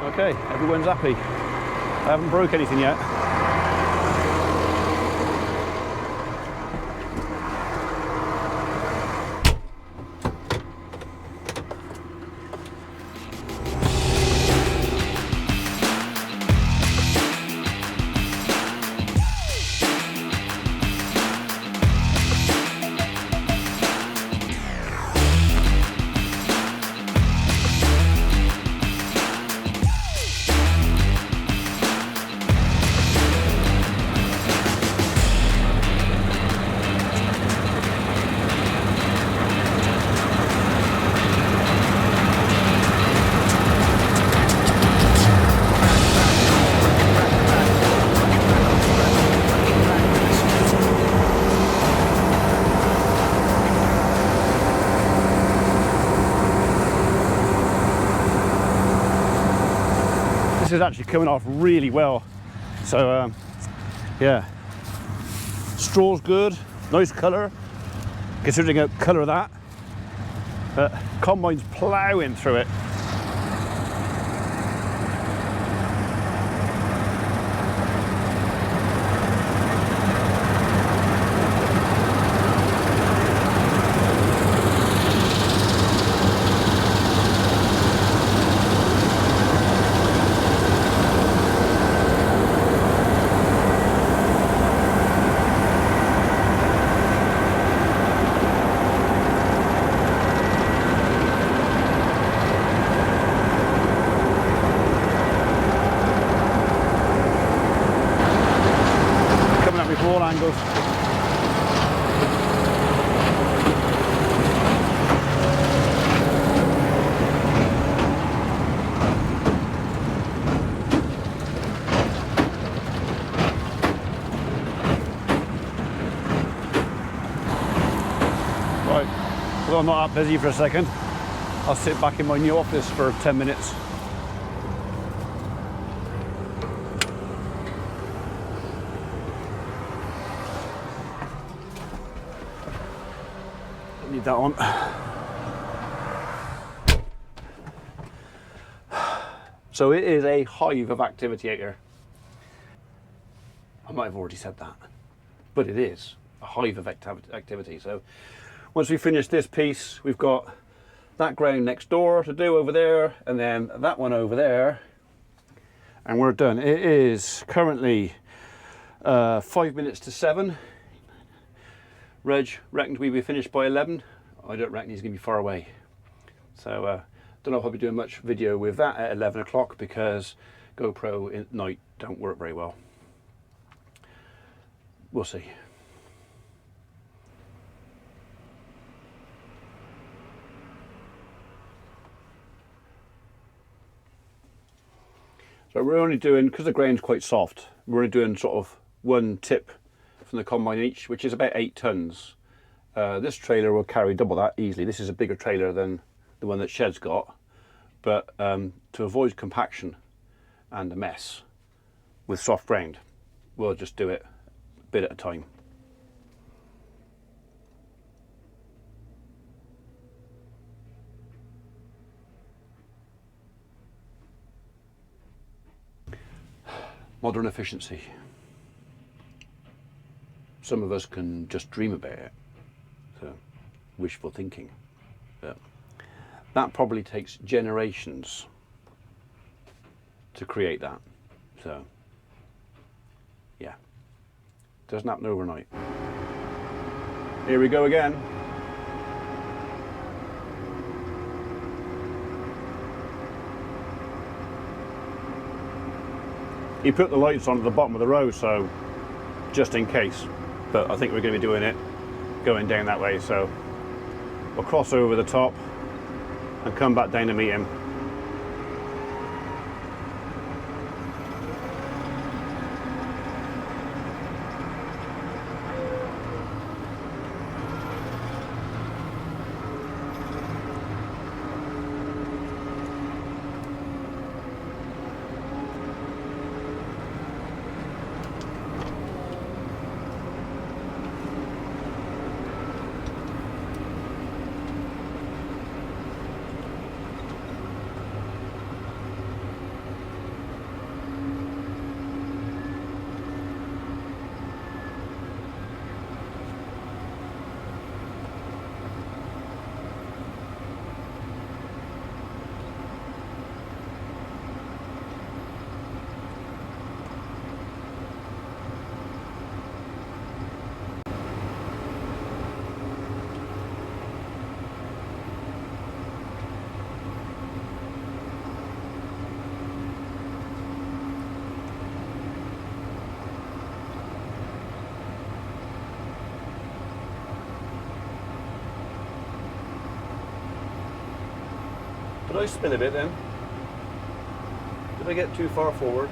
Okay, everyone's happy. I haven't broke anything yet. This is actually coming off really well. So yeah, straw's good, nice colour, considering the colour of that. But combine's ploughing through it. All angles. Right, although I'm not that busy for a second, I'll sit back in my new office for 10 minutes. Need that on. So it is a hive of activity out here. I might have already said that, but it is a hive of activity. So once we finish this piece, we've got that ground next door to do over there, and then that one over there, and we're done. It is currently 5 minutes to 7. Reg reckoned we'd be finished by 11. I don't reckon he's going to be far away. So don't know if I'll be doing much video with that at 11 o'clock because GoPro at night don't work very well. We'll see. So we're only doing, because the grain's quite soft, we're only doing sort of one tip from the combine each, which is about 8 tons. This trailer will carry double that easily. This is a bigger trailer than the one that Shed's got, but to avoid compaction and a mess with soft ground, we'll just do it a bit at a time. Modern efficiency. Some of us can just dream about it, so wishful thinking. But that probably takes generations to create that. So yeah, doesn't happen overnight. Here we go again. He put the lights on at the bottom of the row, so just in case. But I think we're going to be doing it going down that way, so we'll cross over the top and come back down to meet him. Did I spin a bit then? Did I get too far forward?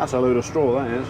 That's a load of straw, that is.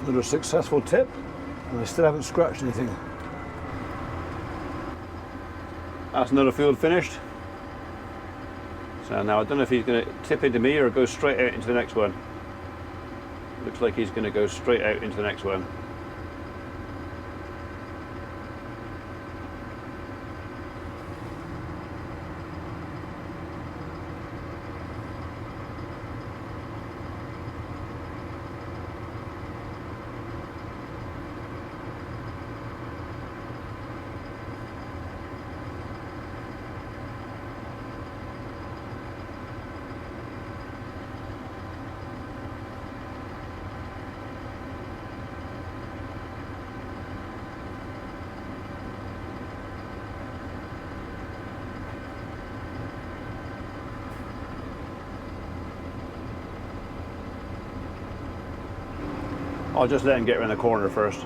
Another successful tip, and I still haven't scratched anything. That's another field finished. So now I don't know if he's going to tip into me or go straight out into the next one. Looks like he's going to go straight out into the next one. I'll just let him get around the corner first.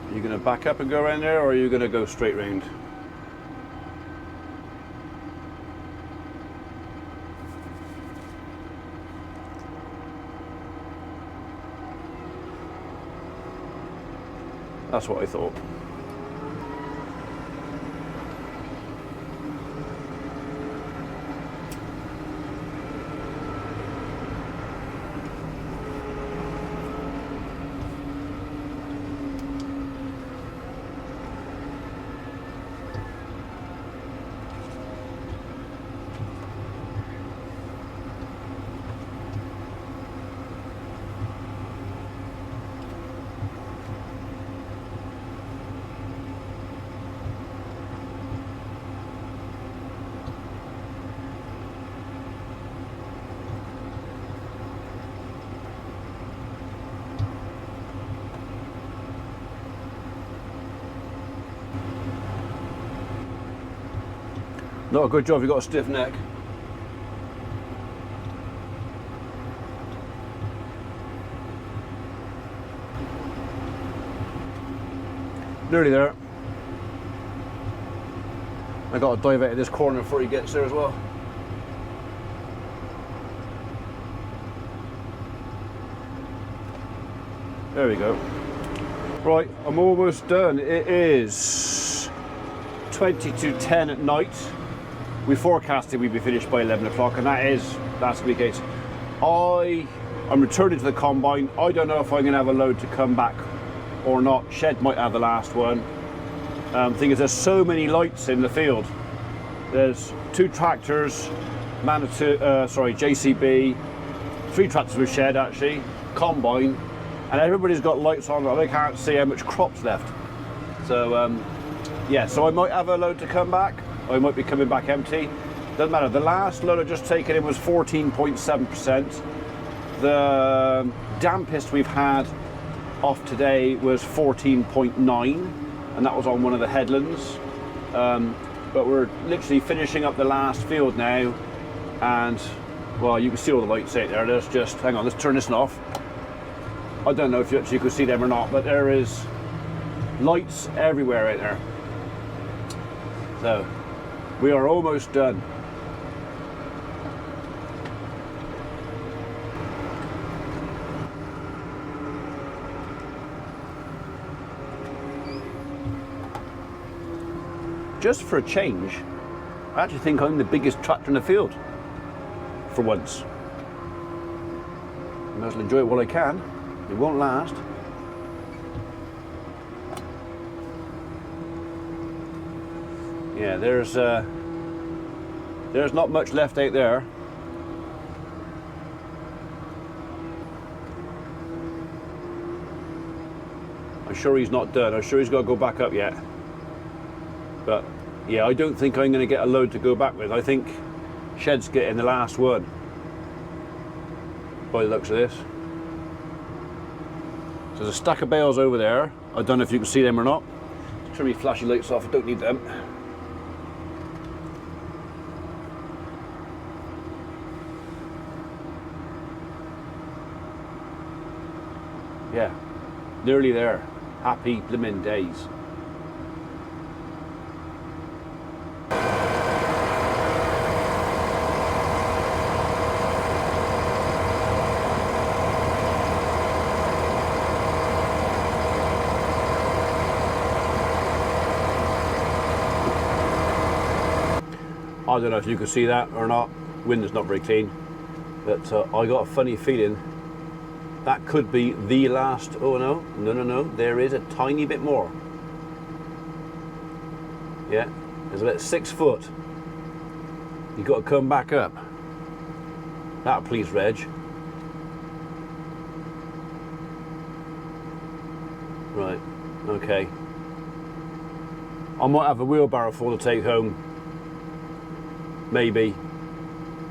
Are you going to back up and go around there, or are you going to go straight round? That's what I thought. Not a good job, you've got a stiff neck. Nearly there. I got to dive out of this corner before he gets there as well. There we go. Right, I'm almost done. It is 20 to 10 at night. We forecasted we'd be finished by 11 o'clock, and that's going to be the case. I'm returning to the combine. I don't know if I'm going to have a load to come back or not. Shed might have the last one. Thing is, there's so many lights in the field. There's 2 tractors, JCB, 3 tractors with Shed actually, combine, and everybody's got lights on. They can't see how much crop's left. So yeah, so I might have a load to come back. I might be coming back empty. Doesn't matter. The last load I just taken in was 14.7%. The dampest we've had off today was 14.9, and that was on one of the headlands. But we're literally finishing up the last field now, and well, you can see all the lights out there. There's just, hang on, let's turn this off. I don't know if you actually could see them or not, but there is lights everywhere out there. So we are almost done. Just for a change, I actually think I'm the biggest tractor in the field for once. I might as well enjoy it while I can. It won't last. Yeah, there's not much left out there. I'm sure he's not done. I'm sure he's got to go back up yet. But yeah, I don't think I'm going to get a load to go back with. I think Shed's getting the last one, by the looks of this. So there's a stack of bales over there. I don't know if you can see them or not. Turn my flashy lights off, I don't need them. Yeah, nearly there. Happy blimmin' days. I don't know if you can see that or not. Wind is not very clean, but I got a funny feeling that could be the last. Oh no, there is a tiny bit more. Yeah, there's about 6 foot. You've got to come back up. That'll please Reg. Right, okay. I might have a wheelbarrow full to take home. Maybe,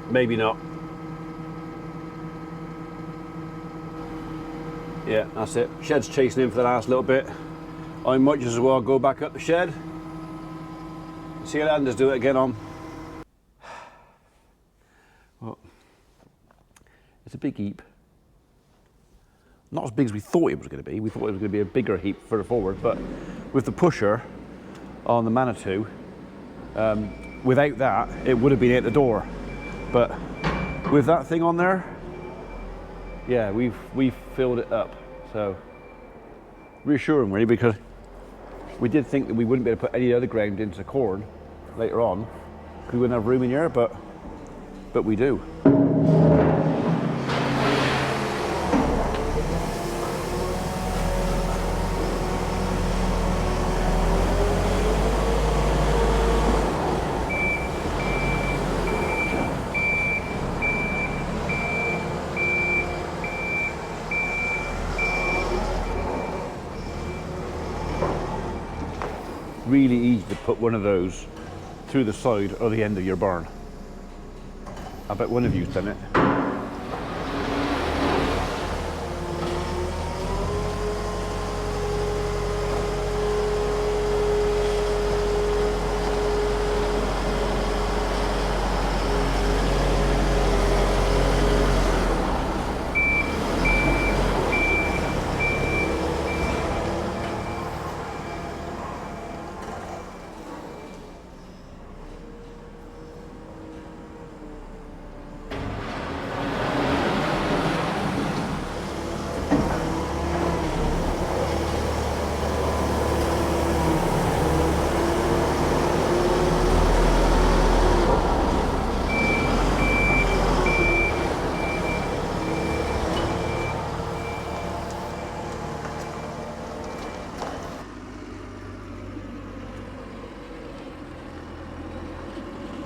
maybe not. Yeah, that's it. Shed's chasing him for the last little bit. I might just as well go back up the shed. See how Anders do it again on. big heap. Not as big as we thought it was going to be. We thought it was going to be a bigger heap further forward, but with the pusher on the Manitou, without that, it would have been at the door. But with that thing on there, yeah, we've filled it up. So reassuring really, because we did think that we wouldn't be able to put any other ground into corn later on, because we wouldn't have room in here, but we do. Really easy to put one of those through the side or the end of your barn. I bet one of you's done it.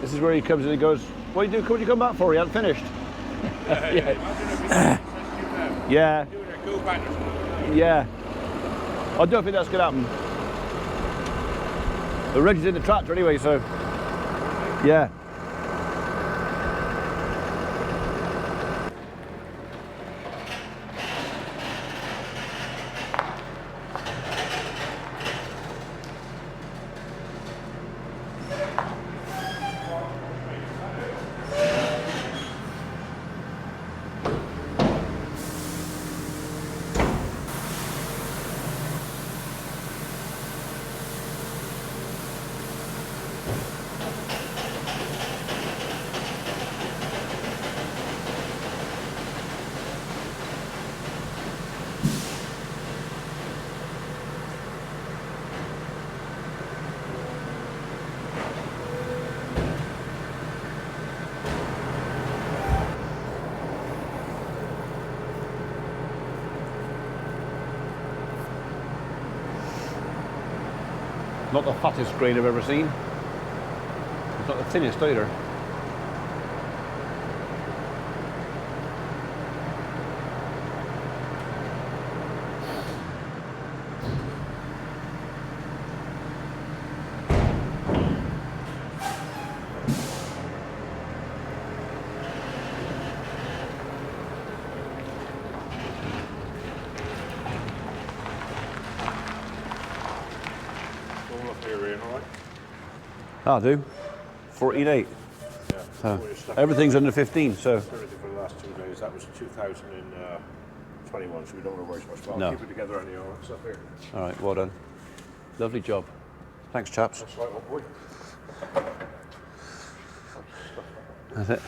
This is where he comes in and goes, what do you do? What did you come back for? You hadn't finished. Yeah. Yeah. Yeah. I don't think that's going to happen. The ridge is in the tractor anyway, so yeah. Not the fattest grain I've ever seen. It's not the thinnest either. I'll do. 14.8. Yeah. Everything's under 15, so. Everything for the last 2 days. That was 2021, so we don't want to worry so much. But No. I'll keep it together anyhow. It's up here. All right, well done. Lovely job. Thanks, chaps. That's right, old boy. That's it.